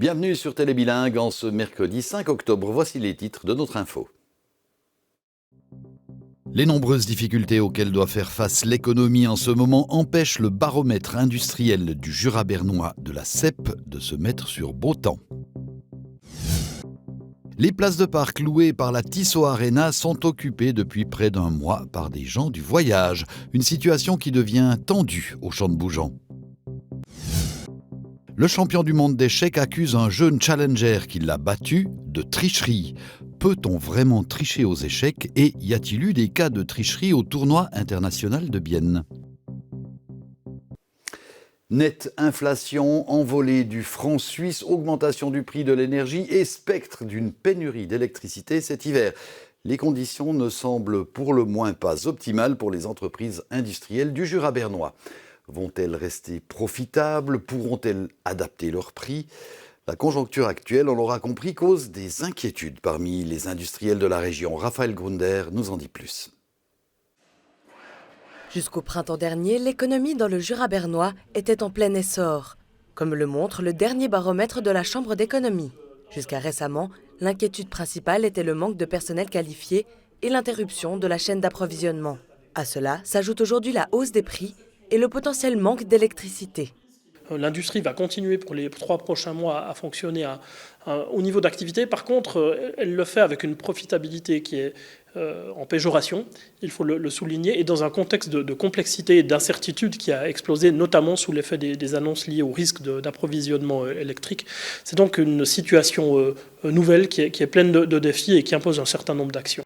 Bienvenue sur Télébilingue en ce mercredi 5 octobre. Voici les titres de notre info. Les nombreuses difficultés auxquelles doit faire face l'économie en ce moment empêchent le baromètre industriel du Jura bernois de la CEP de se mettre sur beau temps. Les places de parc louées par la Tissot Arena sont occupées depuis près d'un mois par des gens du voyage. Une situation qui devient tendue au Champ de Bougeant. Le champion du monde d'échecs accuse un jeune challenger qui l'a battu de tricherie. Peut-on vraiment tricher aux échecs et y a-t-il eu des cas de tricherie au tournoi international de Bienne ? Nette inflation, envolée du franc suisse, augmentation du prix de l'énergie et spectre d'une pénurie d'électricité cet hiver. Les conditions ne semblent pour le moins pas optimales pour les entreprises industrielles du Jura bernois. Vont-elles rester profitables ? Pourront-elles adapter leurs prix ? La conjoncture actuelle, on l'aura compris, cause des inquiétudes parmi les industriels de la région. Raphaël Grunder nous en dit plus. Jusqu'au printemps dernier, l'économie dans le Jura bernois était en plein essor, comme le montre le dernier baromètre de la Chambre d'économie. Jusqu'à récemment, l'inquiétude principale était le manque de personnel qualifié et l'interruption de la chaîne d'approvisionnement. À cela s'ajoute aujourd'hui la hausse des prix et le potentiel manque d'électricité. L'industrie va continuer pour les 3 prochains mois à fonctionner au niveau d'activité. Par contre, elle le fait avec une profitabilité qui est en péjoration, il faut le souligner, et dans un contexte de complexité et d'incertitude qui a explosé, notamment sous l'effet des annonces liées au risque d'approvisionnement électrique. C'est donc une situation nouvelle qui est pleine de défis et qui impose un certain nombre d'actions.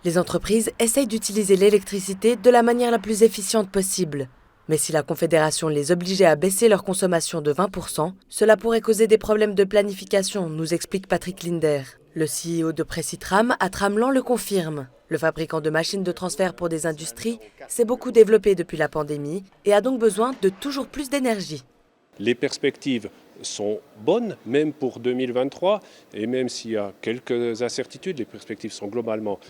Les entreprises essayent d'utiliser l'électricité de la manière la plus efficiente possible. Mais si la Confédération les obligeait à baisser leur consommation de 20%, cela pourrait causer des problèmes de planification, nous explique Patrick Linder. Le CEO de Précitram à Tramelan le confirme. Le fabricant de machines de transfert pour des industries s'est beaucoup développé depuis la pandémie et a donc besoin de toujours plus d'énergie. Les perspectives sont bonnes, même pour 2023, et même s'il y a quelques incertitudes, les perspectives sont globalement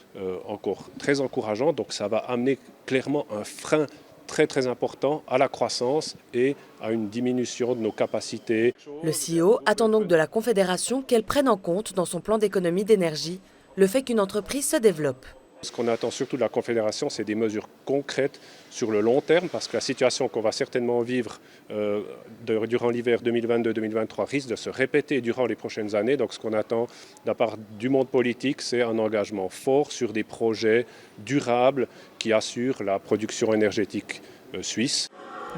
encore très encourageantes. Donc ça va amener clairement un frein très important à la croissance et à une diminution de nos capacités. Le CEO attend donc de la Confédération qu'elle prenne en compte dans son plan d'économie d'énergie le fait qu'une entreprise se développe. Ce qu'on attend surtout de la Confédération, c'est des mesures concrètes sur le long terme, parce que la situation qu'on va certainement vivre durant l'hiver 2022-2023 risque de se répéter durant les prochaines années. Donc ce qu'on attend de la part du monde politique, c'est un engagement fort sur des projets durables qui assurent la production énergétique suisse.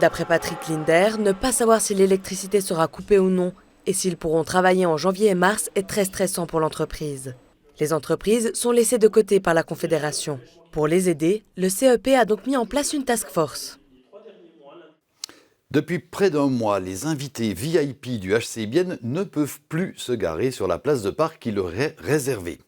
D'après Patrick Linder, ne pas savoir si l'électricité sera coupée ou non et s'ils pourront travailler en janvier et mars est très stressant pour l'entreprise. Les entreprises sont laissées de côté par la Confédération. Pour les aider, le CEP a donc mis en place une task force. Depuis près d'un mois, les invités VIP du HC Bienne ne peuvent plus se garer sur la place de parc qui leur est réservée.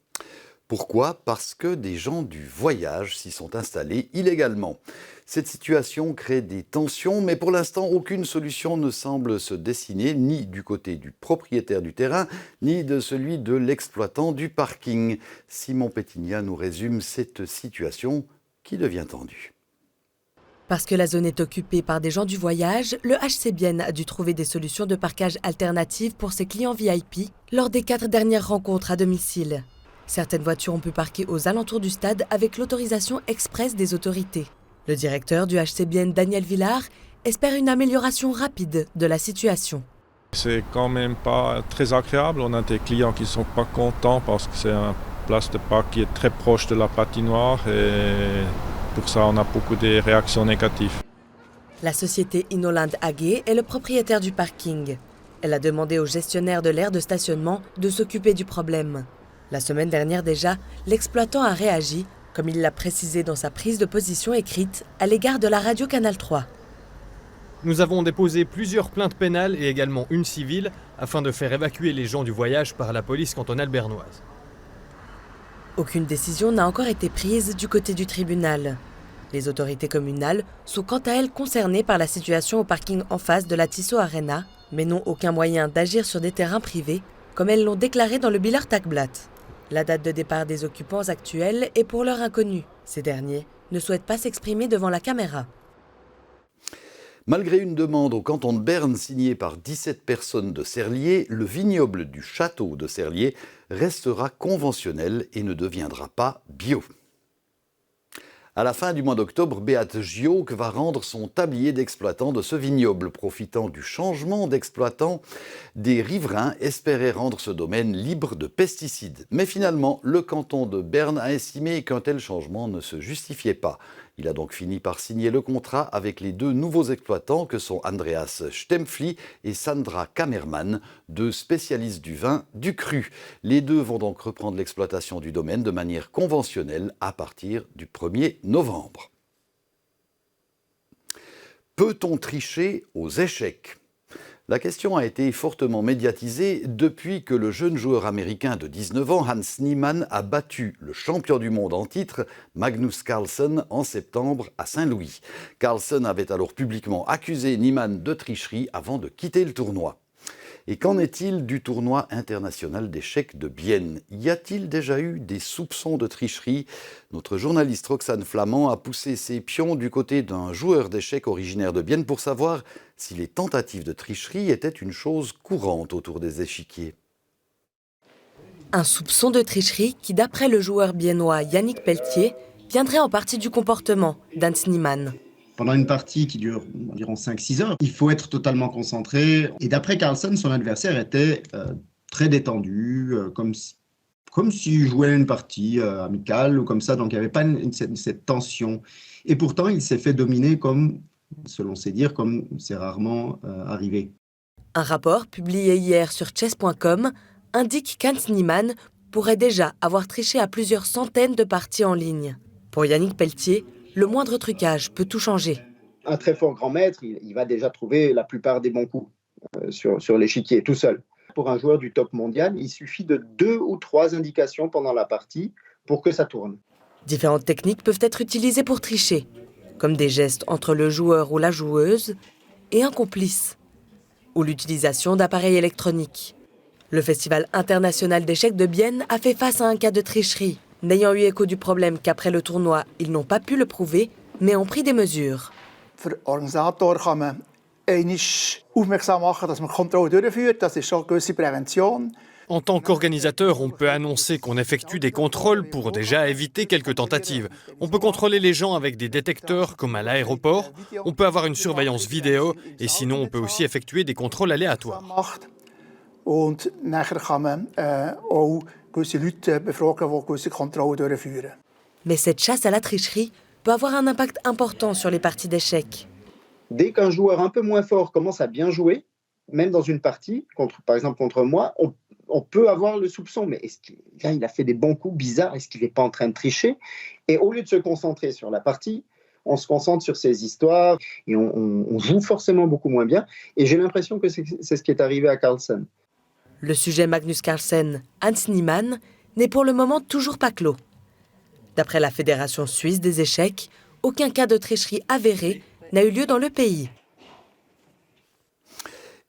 Pourquoi ? Parce que des gens du voyage s'y sont installés illégalement. Cette situation crée des tensions, mais pour l'instant, aucune solution ne semble se dessiner, ni du côté du propriétaire du terrain, ni de celui de l'exploitant du parking. Simon Pétignat nous résume cette situation qui devient tendue. Parce que la zone est occupée par des gens du voyage, le HC Bienne a dû trouver des solutions de parkage alternatives pour ses clients VIP lors des 4 dernières rencontres à domicile. Certaines voitures ont pu parquer aux alentours du stade avec l'autorisation express des autorités. Le directeur du HC Bienne, Daniel Villard, espère une amélioration rapide de la situation. C'est quand même pas très agréable. On a des clients qui ne sont pas contents parce que c'est une place de parc qui est très proche de la patinoire et pour ça on a beaucoup de réactions négatives. La société Innoland AG est le propriétaire du parking. Elle a demandé au gestionnaire de l'aire de stationnement de s'occuper du problème. La semaine dernière déjà, l'exploitant a réagi, comme il l'a précisé dans sa prise de position écrite à l'égard de la radio Canal 3. Nous avons déposé plusieurs plaintes pénales et également une civile afin de faire évacuer les gens du voyage par la police cantonale bernoise. Aucune décision n'a encore été prise du côté du tribunal. Les autorités communales sont quant à elles concernées par la situation au parking en face de la Tissot Arena, mais n'ont aucun moyen d'agir sur des terrains privés, comme elles l'ont déclaré dans le Bieler Tagblatt. La date de départ des occupants actuels est pour l'heure inconnue. Ces derniers ne souhaitent pas s'exprimer devant la caméra. Malgré une demande au canton de Berne signée par 17 personnes de Serlier, le vignoble du château de Serlier restera conventionnel et ne deviendra pas bio. À la fin du mois d'octobre, Beate Gioc va rendre son tablier d'exploitant de ce vignoble. Profitant du changement d'exploitant, des riverains espéraient rendre ce domaine libre de pesticides. Mais finalement, le canton de Berne a estimé qu'un tel changement ne se justifiait pas. Il a donc fini par signer le contrat avec les deux nouveaux exploitants que sont Andreas Stempfli et Sandra Kammermann, deux spécialistes du vin du cru. Les deux vont donc reprendre l'exploitation du domaine de manière conventionnelle à partir du 1er novembre. Peut-on tricher aux échecs ? La question a été fortement médiatisée depuis que le jeune joueur américain de 19 ans, Hans Niemann, a battu le champion du monde en titre, Magnus Carlsen, en septembre à Saint-Louis. Carlsen avait alors publiquement accusé Niemann de tricherie avant de quitter le tournoi. Et qu'en est-il du tournoi international d'échecs de Bienne ? Y a-t-il déjà eu des soupçons de tricherie ? Notre journaliste Roxane Flamand a poussé ses pions du côté d'un joueur d'échecs originaire de Bienne pour savoir si les tentatives de tricherie étaient une chose courante autour des échiquiers. Un soupçon de tricherie qui, d'après le joueur biennois Yannick Pelletier, viendrait en partie du comportement d'Hans Niemann. Pendant une partie qui dure environ 5-6 heures, il faut être totalement concentré. Et d'après Carlsen, son adversaire était très détendu, comme s'il jouait une partie amicale ou comme ça. Donc il n'y avait pas cette tension. Et pourtant, il s'est fait dominer comme, selon ses dires, comme c'est rarement arrivé. Un rapport publié hier sur chess.com indique qu'Hans Niemann pourrait déjà avoir triché à plusieurs centaines de parties en ligne. Pour Yannick Pelletier, le moindre trucage peut tout changer. Un très fort grand maître, il va déjà trouver la plupart des bons coups sur l'échiquier, tout seul. Pour un joueur du top mondial, il suffit de 2 ou 3 indications pendant la partie pour que ça tourne. Différentes techniques peuvent être utilisées pour tricher, comme des gestes entre le joueur ou la joueuse et un complice, ou l'utilisation d'appareils électroniques. Le Festival international d'échecs de Bienne a fait face à un cas de tricherie, n'ayant eu écho du problème qu'après le tournoi, ils n'ont pas pu le prouver, mais ont pris des mesures. Für den Organisator kann man einmal aufmerksam machen, dass man Kontrolle durchführt. Das ist schon eine gewisse Prävention. En tant qu'organisateur, on peut annoncer qu'on effectue des contrôles pour déjà éviter quelques tentatives. On peut contrôler les gens avec des détecteurs comme à l'aéroport. On peut avoir une surveillance vidéo et sinon on peut aussi effectuer des contrôles aléatoires. Und nachher kann man auch gewisse Leute befragen, die gewisse Kontrollen durchführen. Mais cette chasse à la tricherie peut avoir un impact important sur les parties d'échecs. Dès qu'un joueur un peu moins fort commence à bien jouer, même dans une partie, par exemple contre moi, on peut avoir le soupçon, mais est-ce qu'il a fait des bons coups bizarres, est-ce qu'il n'est pas en train de tricher? Et au lieu de se concentrer sur la partie, on se concentre sur ses histoires et on joue forcément beaucoup moins bien. Et j'ai l'impression que c'est ce qui est arrivé à Carlsen. Le sujet Magnus Carlsen, Hans Niemann, n'est pour le moment toujours pas clos. D'après la Fédération suisse des échecs, aucun cas de tricherie avéré n'a eu lieu dans le pays.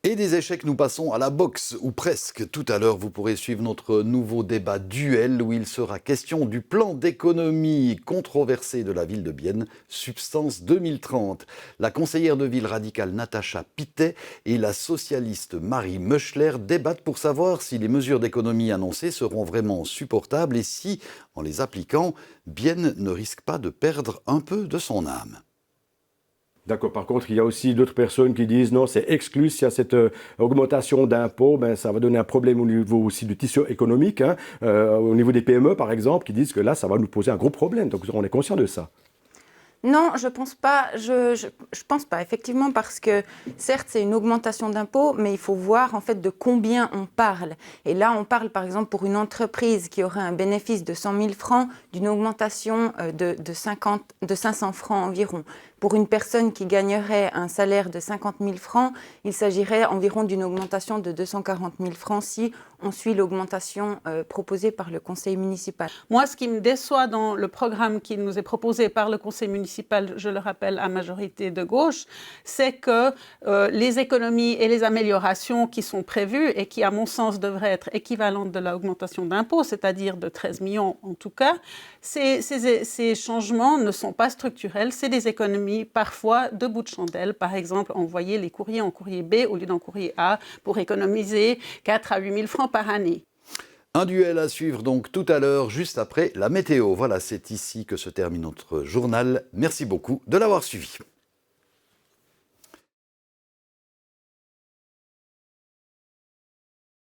Et des échecs, nous passons à la boxe, ou presque. Tout à l'heure, vous pourrez suivre notre nouveau débat duel où il sera question du plan d'économie controversé de la ville de Bienne, Substance 2030. La conseillère de ville radicale Natacha Pittet et la socialiste Marie Meuchler débattent pour savoir si les mesures d'économie annoncées seront vraiment supportables et si, en les appliquant, Bienne ne risque pas de perdre un peu de son âme. D'accord. Par contre, il y a aussi d'autres personnes qui disent non, c'est exclu. S'il y a cette augmentation d'impôts, ça va donner un problème au niveau aussi du tissu économique, au niveau des PME par exemple, qui disent que là, ça va nous poser un gros problème. Donc, on est conscient de ça. Non, je pense pas. Je pense pas, effectivement, parce que certes, c'est une augmentation d'impôts, mais il faut voir en fait de combien on parle. Et là, on parle par exemple pour une entreprise qui aurait un bénéfice de 100 000 francs, d'une augmentation de 500 francs environ. Pour une personne qui gagnerait un salaire de 50 000 francs, il s'agirait environ d'une augmentation de 240 000 francs si on suit l'augmentation proposée par le conseil municipal. Moi, ce qui me déçoit dans le programme qui nous est proposé par le conseil municipal, je le rappelle, à majorité de gauche, c'est que les économies et les améliorations qui sont prévues et qui, à mon sens, devraient être équivalentes de l'augmentation d'impôts, c'est-à-dire de 13 millions en tout cas, ces changements ne sont pas structurels, c'est des économies parfois de bout de chandelle. Par exemple, envoyer les courriers en courrier B au lieu d'en courrier A pour économiser 4 à 8 000 francs par année. Un duel à suivre donc tout à l'heure, juste après la météo. Voilà, c'est ici que se termine notre journal. Merci beaucoup de l'avoir suivi.